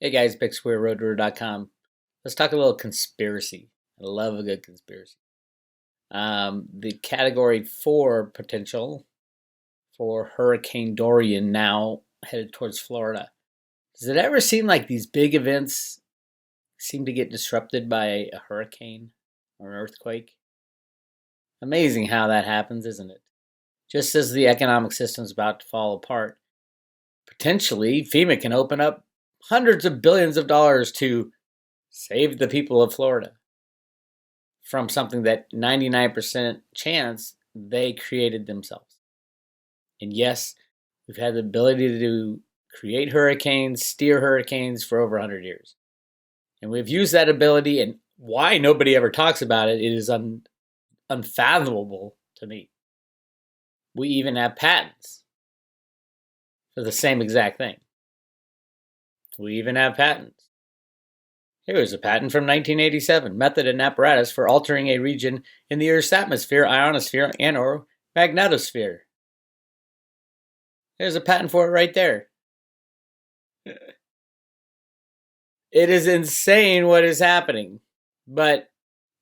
Hey guys, BigSquareRoadRunner.com. Let's talk a little conspiracy. I love a good conspiracy. The category 4 potential for Hurricane Dorian now headed towards Florida. Does it ever seem like these big events seem to get disrupted by a hurricane or an earthquake? Amazing how that happens, isn't it? Just as the economic system's about to fall apart, potentially FEMA can open up hundreds of billions of dollars to save the people of Florida from something that 99% chance they created themselves. And yes, we've had the ability to create hurricanes, steer hurricanes for over 100 years. And we've used that ability, and why nobody ever talks about it, it is unfathomable to me. We even have patents for the same exact thing. We even have patents. Here is a patent from 1987, method and apparatus for altering a region in the Earth's atmosphere, ionosphere, and or magnetosphere. There's a patent for it right there. It is insane what is happening. But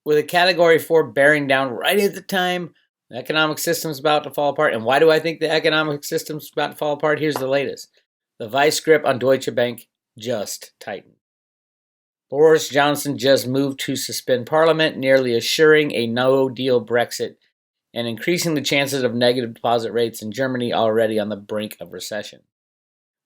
with a category 4 bearing down right at the time the economic system's about to fall apart. And why do I think the economic system's about to fall apart? Here's the latest. The vice grip on Deutsche Bank just tightened. Boris Johnson just moved to suspend Parliament, nearly assuring a no-deal Brexit and increasing the chances of negative deposit rates in Germany already on the brink of recession.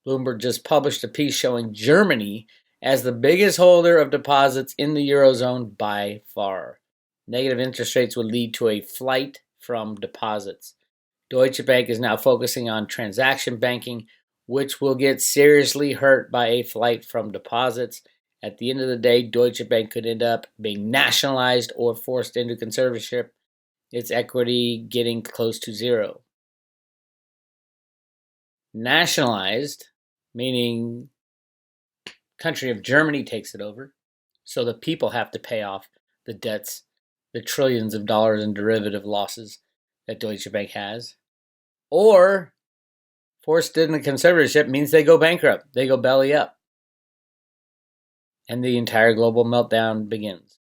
Bloomberg just published a piece showing Germany as the biggest holder of deposits in the Eurozone by far. Negative interest rates would lead to a flight from deposits. Deutsche Bank is now focusing on transaction banking, which will get seriously hurt by a flight from deposits. At the end of the day, Deutsche Bank could end up being nationalized or forced into conservatorship, its equity getting close to zero. Nationalized, meaning country of Germany takes it over, so the people have to pay off the debts, the trillions of dollars in derivative losses that Deutsche Bank has. Or forced into conservatorship means they go bankrupt, they go belly up. And the entire global meltdown begins.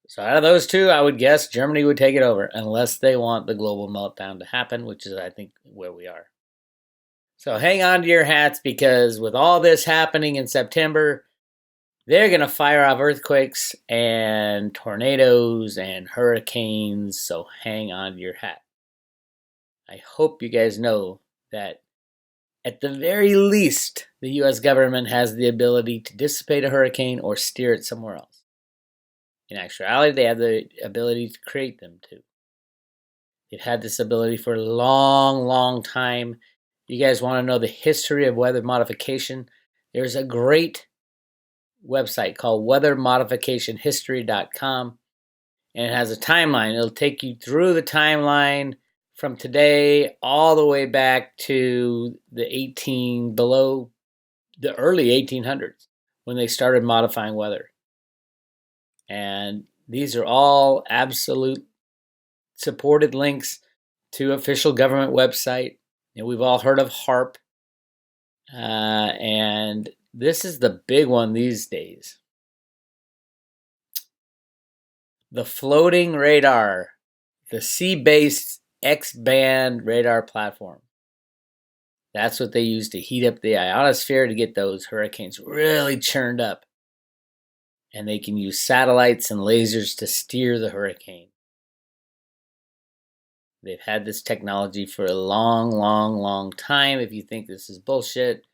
So out of those two, I would guess Germany would take it over, unless they want the global meltdown to happen, which is, I think, where we are. So hang on to your hats, because with all this happening in September, they're going to fire off earthquakes and tornadoes and hurricanes, so hang on to your hat. I hope you guys know that at the very least, the U.S. government has the ability to dissipate a hurricane or steer it somewhere else. In actuality, they have the ability to create them too. They've had this ability for a long, long time. You guys want to know the history of weather modification? There's a great website called weathermodificationhistory.com, and it has a timeline. It'll take you through the timeline from today all the way back to the early 1800s, when they started modifying weather. And these are all absolute supported links to official government website. And we've all heard of HARP. And this is the big one these days. The floating radar, the sea-based X-band radar platform. That's what they use to heat up the ionosphere to get those hurricanes really churned up. And they can use satellites and lasers to steer the hurricane. They've had this technology for a long, long, long time. If you think this is bullshit,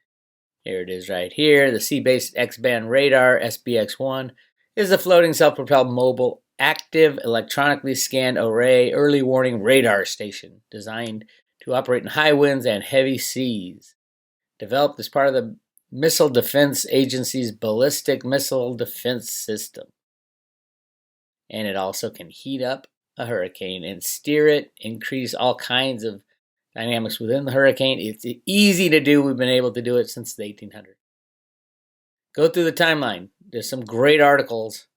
here it is right here. The sea-based X-band radar, SBX-1, is a floating self-propelled mobile active electronically scanned array early warning radar station designed to operate in high winds and heavy seas. Developed as part of the Missile Defense Agency's ballistic missile defense system. And it also can heat up a hurricane and steer it, increase all kinds of dynamics within the hurricane. It's easy to do. We've been able to do it since the 1800s. Go through the timeline. There's some great articles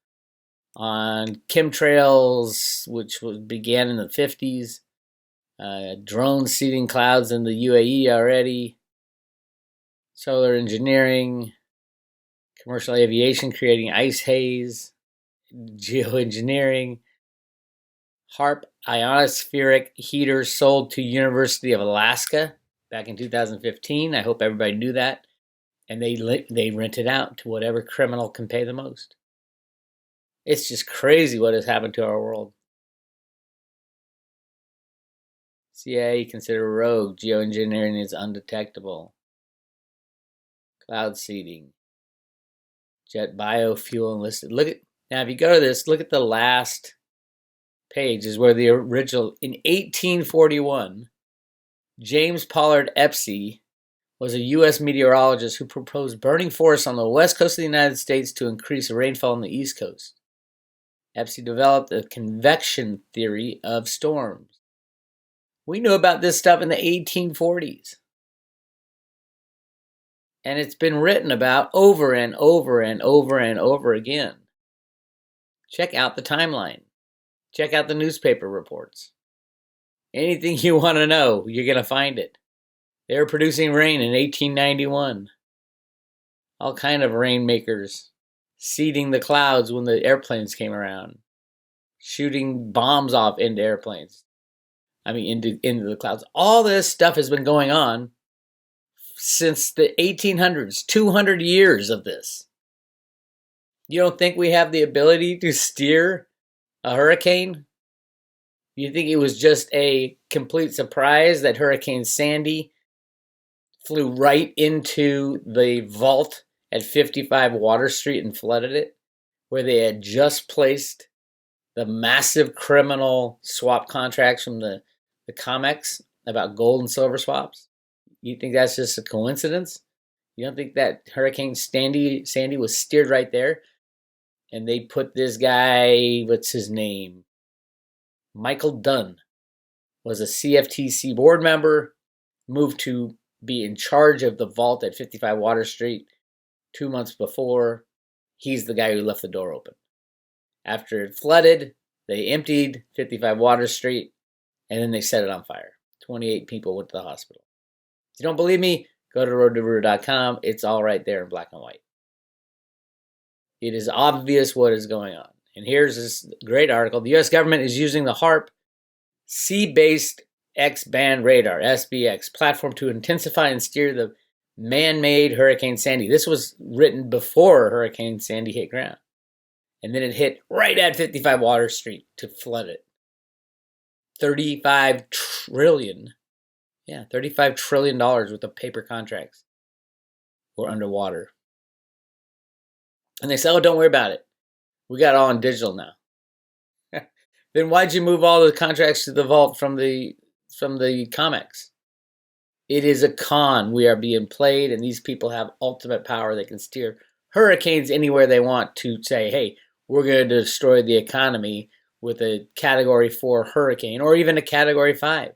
on chemtrails, which began in the 50s, drones seeding clouds in the UAE already, solar engineering, commercial aviation creating ice haze, geoengineering, HARP ionospheric heaters sold to University of Alaska back in 2015. I hope everybody knew that. And they rent it out to whatever criminal can pay the most. It's just crazy what has happened to our world. CIA consider rogue. Geoengineering is undetectable. Cloud seeding. Jet biofuel enlisted. Look at now. If you go to this, look at the last page. Is where the original in 1841. James Pollard Epstein was a U.S. meteorologist who proposed burning forests on the west coast of the United States to increase rainfall on the east coast. Epstein developed the convection theory of storms. We knew about this stuff in the 1840s. And it's been written about over and over and over and over again. Check out the timeline. Check out the newspaper reports. Anything you want to know, you're going to find it. They were producing rain in 1891. All kind of rainmakers. Seeding the clouds when the airplanes came around. Shooting bombs off into airplanes. Into the clouds. All this stuff has been going on since the 1800s. 200 years of this. You don't think we have the ability to steer a hurricane? You think it was just a complete surprise that Hurricane Sandy flew right into the vault at 55 Water Street and flooded it, where they had just placed the massive criminal swap contracts from the COMEX about gold and silver swaps? You think that's just a coincidence? You don't think that Hurricane Sandy was steered right there? And they put this guy, what's his name? Michael Dunn was a CFTC board member, moved to be in charge of the vault at 55 Water Street 2 months before. He's the guy who left the door open. After it flooded, they emptied 55 Water Street, and then they set it on fire. 28 people went to the hospital. If you don't believe me, go to roadtoruder.com. It's all right there in black and white. It is obvious what is going on. And here's this great article. The U.S. government is using the HARP sea-based X-band radar, SBX, platform to intensify and steer the man-made Hurricane Sandy. This was written before Hurricane Sandy hit ground. And then it hit right at 55 Water Street to flood it. $35 trillion. Yeah, $35 trillion worth of paper contracts were underwater. And they said, oh, don't worry about it. We got it all on digital now. Then why'd you move all the contracts to the vault from the COMEX? It is a con. We are being played, and these people have ultimate power. They can steer hurricanes anywhere they want to say, hey, we're going to destroy the economy with a Category 4 hurricane or even a Category 5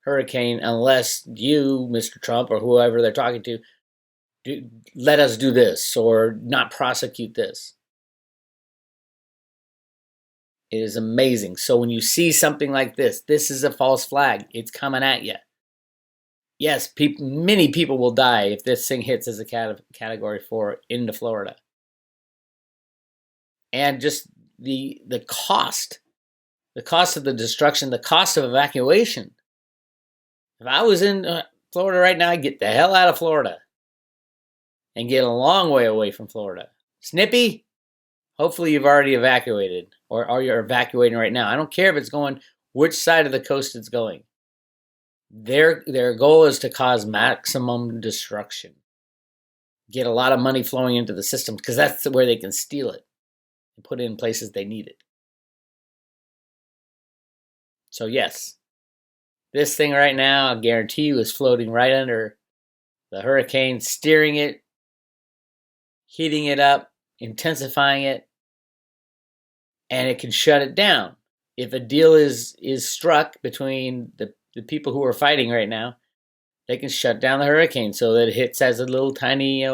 hurricane unless you, Mr. Trump, or whoever they're talking to, let us do this or not prosecute this. It is amazing. So when you see something like this is a false flag. It's coming at you. Yes, many people will die if this thing hits as a Category 4 into Florida. And just the cost of the destruction, the cost of evacuation. If I was in Florida right now, I'd get the hell out of Florida and get a long way away from Florida. Snippy, hopefully you've already evacuated or you're evacuating right now. I don't care if it's going, which side of the coast it's going. Their goal is to cause maximum destruction. Get a lot of money flowing into the system because that's where they can steal it and put it in places they need it. So yes, this thing right now, I guarantee you, is floating right under the hurricane, steering it, heating it up, intensifying it, and it can shut it down. If a deal is struck between the people who are fighting right now, they can shut down the hurricane so that it hits as a little tiny,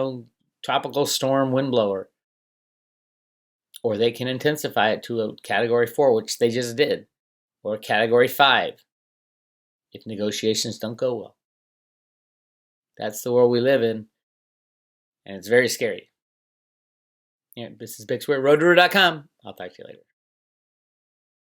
tropical storm windblower. Or they can intensify it to a Category 4, which they just did, or a Category 5, if negotiations don't go well. That's the world we live in, and it's very scary. Yeah, this is Bix. We're at roadrunner.com. I'll talk to you later.